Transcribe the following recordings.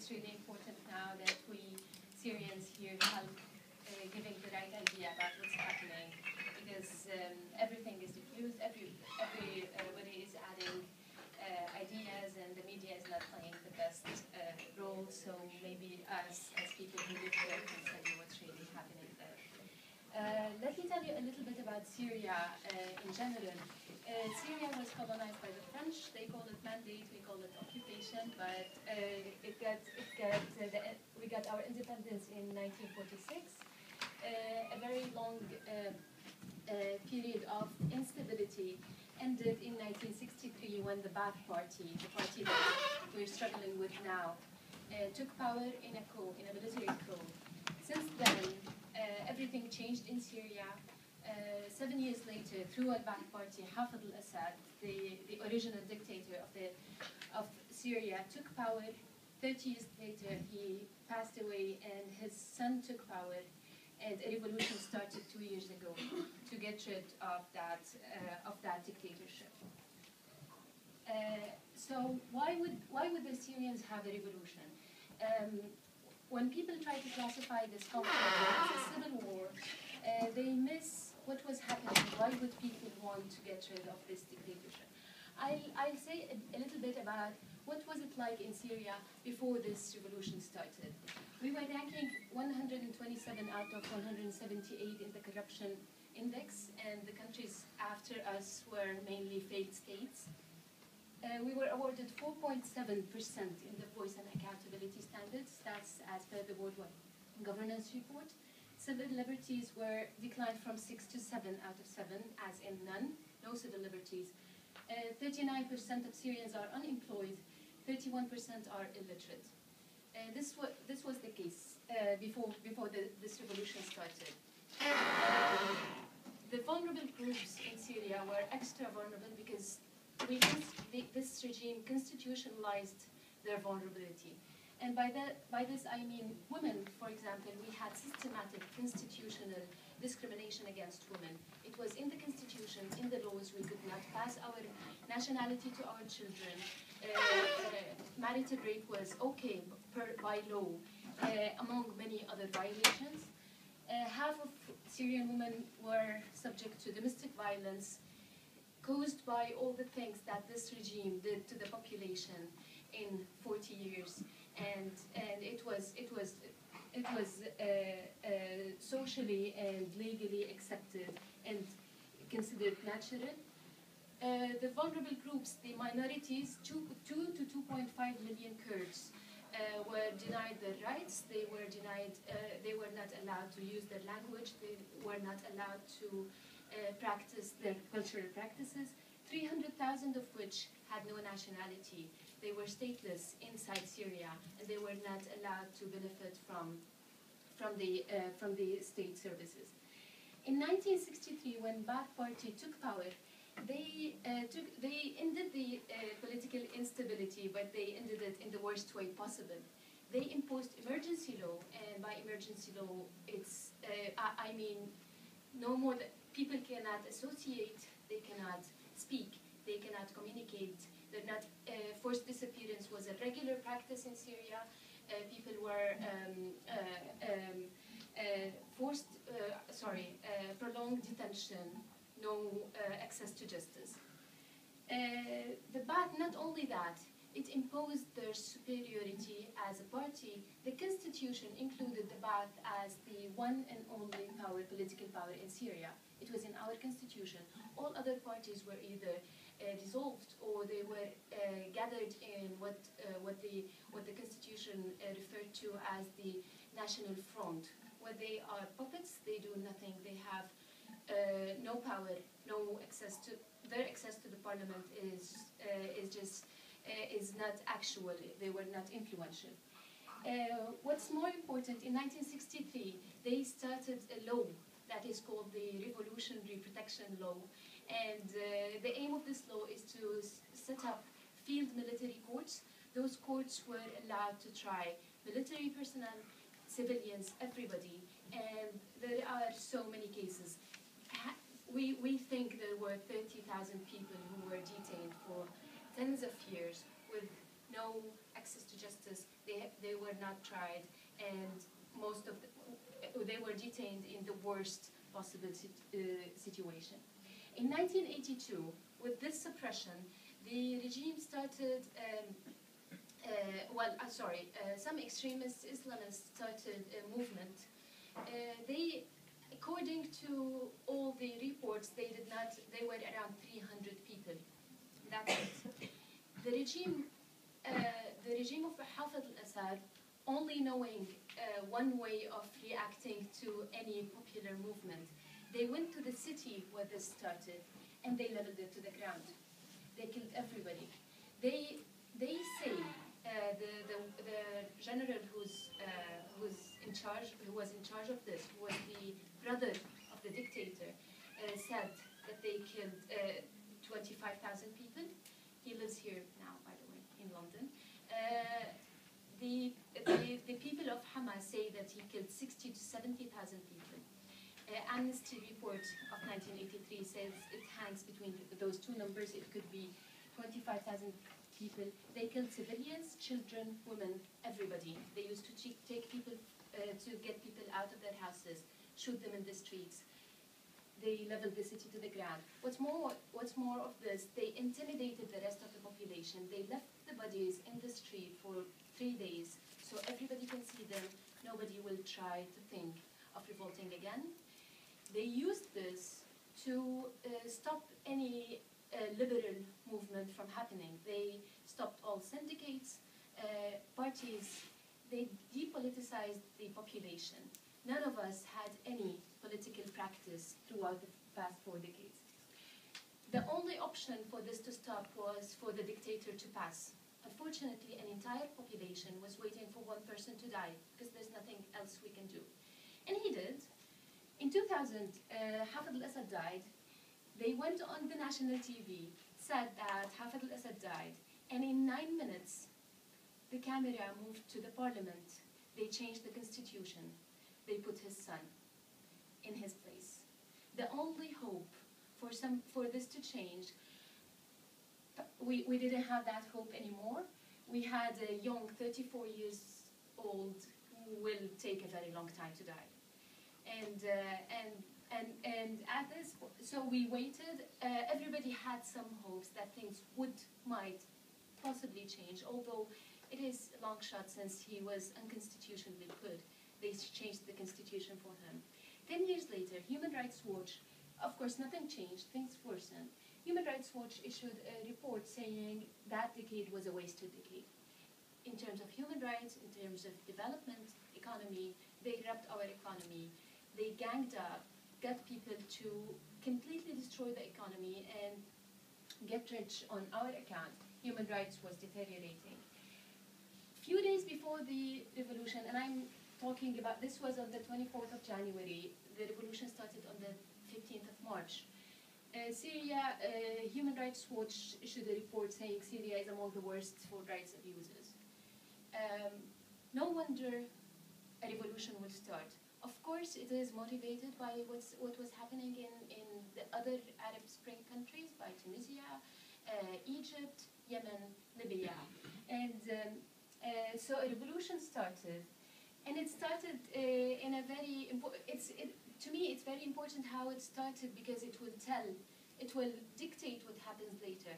it's really important now that we Syrians here help giving the right idea about what's happening, because everything is diffused, everybody is adding ideas, and the media is not playing the best role, so maybe us as people who live there can tell you what's really happening there. Let me tell you a little bit about Syria in general. Syria was colonized by the French. They call it mandate, we call it occupation, but we got our independence in 1946. A very long period of instability ended in 1963 when the Ba'ath Party, the party that we're struggling with now, took power in a coup, in a military coup. Since then, everything changed in Syria. 7 years later, through al-Ba'ath Party, Hafez al-Assad, the original dictator of Syria, took power. 30 years later, he passed away, and his son took power, and a revolution started 2 years ago to get rid of that dictatorship. So why would the Syrians have a revolution? When people try to classify this conflict as a civil war, they miss what was happening. Why would people want to get rid of this dictatorship? I'll say a little bit about what was it like in Syria before this revolution started. We were ranking 127 out of 178 in the corruption index, and the countries after us were mainly failed states. We were awarded 4.7% in the Voice and Accountability Standards. That's as per the World Governance Report. Civil liberties were declined from 6 to 7 out of 7, as in none, no civil liberties. 39% of Syrians are unemployed, 31% are illiterate. This was the case before this revolution started. The vulnerable groups in Syria were extra vulnerable because this regime constitutionalized their vulnerability. And by this I mean women, for example. We had systematic constitutional discrimination against women. It was in the constitution, in the laws. We could not pass our nationality to our children. Marital rape was okay by law, among many other violations. Half of Syrian women were subject to domestic violence caused by all the things that this regime did to the population in 40 years. And it was socially and legally accepted and considered natural. The vulnerable groups, the minorities, 2 to 2.5 million Kurds were denied their rights. They were denied. They were not allowed to use their language. They were not allowed to practice their cultural practices. 300,000 of which had no nationality. They were stateless inside Syria, and they were not allowed to benefit from the state services. In 1963, when Ba'ath Party took power, they ended the political instability, but they ended it in the worst way possible. They imposed emergency law, and by emergency law, it's I mean, no more that people cannot associate, they cannot speak, they cannot communicate. They're not, forced disappearance was a regular practice in Syria. People were prolonged detention, no access to justice. The Ba'ath, not only that, it imposed their superiority as a party. The constitution included the Ba'ath as the one and only political power in Syria. It was in our constitution. All other parties were either dissolved, or they were gathered in what the constitution referred to as the National Front, where they are puppets. They do nothing. They have no power, no access to their access to the parliament is not actual. They were not influential. What's more important, in 1963, they started a law that is called the Revolutionary Protection Law. And the aim of this law is to set up field military courts. Those courts were allowed to try military personnel, civilians, everybody. And there are so many cases. We think there were 30,000 people who were detained for tens of years with no access to justice. They were were not tried, and most of they were detained in the worst possible situation. In 1982, with this suppression, the regime started, some extremist Islamists started a movement. According to all the reports, they were around 300 people. That's it. The regime of Hafez al-Assad, only knowing one way of reacting to any popular movement, they went to the city where this started and they leveled it to the ground. They killed everybody. They say the general who was in charge of this, who was the brother of the dictator, said that they killed 25,000 people. He lives here now, by the way, in London. The people of Hamas say that he killed 60 to 70,000 people. Amnesty report of 1983 says it hangs between those two numbers. It could be 25,000 people. They killed civilians, children, women, everybody. They used to take people, to get people out of their houses, shoot them in the streets. They leveled the city to the ground. What's more of this, they intimidated the rest of the population. They left the bodies in the street for 3 days, so everybody can see them. Nobody will try to think of revolting again. They used this to stop any liberal movement from happening. They stopped all syndicates, parties. They depoliticized the population. None of us had any political practice throughout the past 4 decades. The only option for this to stop was for the dictator to pass. Unfortunately, an entire population was waiting for one person to die because there's nothing else we can do. And he did. In 2000, Hafez al-Assad died. They went on the national TV, said that Hafez al-Assad died, and in 9 minutes, the camera moved to the parliament. They changed the constitution. They put his son in his place. The only hope for this to change, we didn't have that hope anymore. We had a young 34 years old who will take a very long time to die. And at this, so we waited. Everybody had some hopes that things might possibly change, although it is a long shot since he was unconstitutionally put. They changed the constitution for him. 10 years later, Human Rights Watch, of course nothing changed, things worsened. Human Rights Watch issued a report saying that decade was a wasted decade. In terms of human rights, in terms of development, economy, they robbed our economy. They ganged up, got people to completely destroy the economy and get rich on our account. Human rights was deteriorating. Few days before the revolution, and I'm talking about, this was on the 24th of January, the revolution started on the 15th of March. Syria, Human Rights Watch issued a report saying Syria is among the worst for rights abuses. No wonder a revolution will start. Of course, it is motivated by what was happening in the other Arab Spring countries, by Tunisia, Egypt, Yemen, Libya. And so a revolution started. And it started in a very important, to me it's very important how it started because it will dictate what happens later.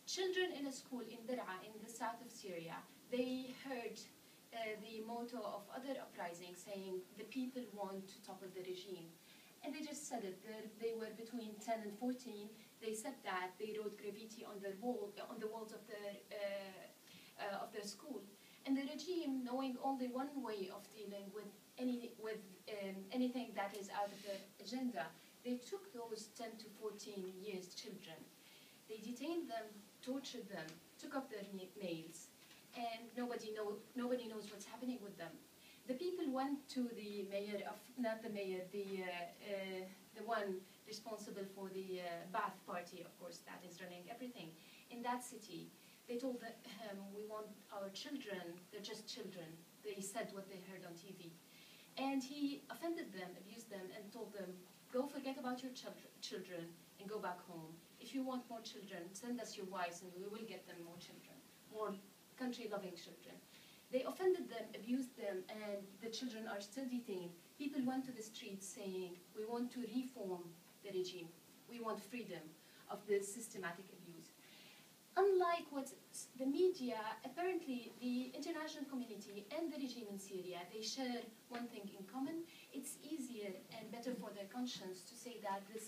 Children in a school in Daraa, in the south of Syria, they heard the motto of other uprisings saying the people want to topple the regime. And they just said it. They were between 10 and 14. They said that. They wrote graffiti on the walls of their school. And the regime, knowing only one way of dealing with anything that is out of their agenda, they took those 10 to 14 years children. They detained them, tortured them, took off their nails, and nobody knows what's happening with them. The people went to the mayor of, not the mayor, the one responsible for the Ba'ath party, of course, that is running everything in that city. They told him, we want our children, they're just children. They said what they heard on TV. And he offended them, abused them, and told them, go forget about your children and go back home. If you want more children, send us your wives and we will get them more children, more country-loving children. They offended them, abused them, and the children are still detained. People went to the streets saying, we want to reform the regime. We want freedom of this systematic abuse. Unlike what the media, apparently the international community and the regime in Syria, they share one thing in common. It's easier and better for their conscience to say that this